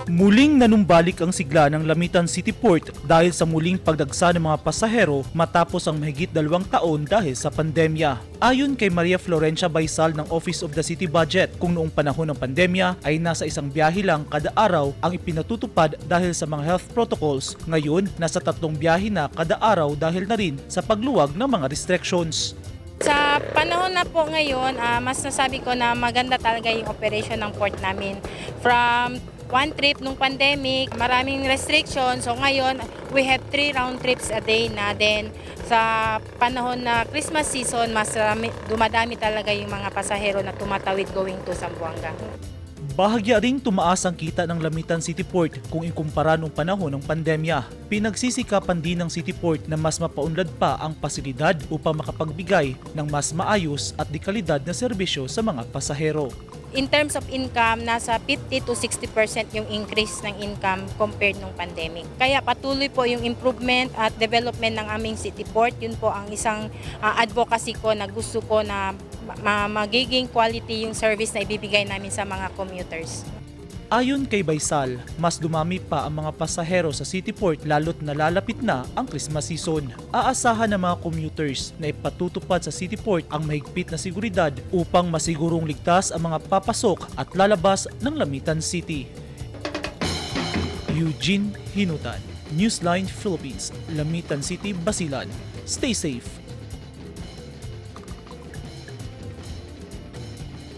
Muling nanumbalik ang sigla ng Lamitan City Port dahil sa muling pagdagsa ng mga pasahero matapos ang mahigit 2 taon dahil sa pandemya. Ayon kay Maria Florencia Baisal ng Office of the City Budget, kung noong panahon ng pandemya ay nasa isang biyahe lang kada araw ang ipinatutupad dahil sa mga health protocols, ngayon nasa 3 biyahe na kada araw dahil na rin sa pagluwag ng mga restrictions. Sa panahon na po ngayon, mas nasabi ko na maganda talaga yung operation ng port namin. From one trip nung pandemic, maraming restrictions. So ngayon, we have 3 round trips a day na. Then sa panahon na Christmas season, mas dumadami talaga yung mga pasahero na tumatawid going to Zamboanga. Bahagya ring tumaas ang kita ng Lamitan City Port kung ikumpara noong panahon ng pandemya. Pinagsisikapan din ng City Port na mas mapaunlad pa ang pasilidad upang makapagbigay ng mas maayos at dekalidad na serbisyo sa mga pasahero. In terms of income, nasa 50 to 60% yung increase ng income compared nung pandemic. Kaya patuloy po yung improvement at development ng aming City Port. Yun po ang isang advocacy ko na gusto ko na magiging quality yung service na ibibigay namin sa mga commuters. Ayon kay Baisal, mas dumami pa ang mga pasahero sa City Port lalo't nalalapit na ang Christmas season. Aasahan ng mga commuters na ipatutupad sa City Port ang mahigpit na seguridad upang masigurong ligtas ang mga papasok at lalabas ng Lamitan City. Eugene Hinutan, Newsline Philippines, Lamitan City, Basilan. Stay safe.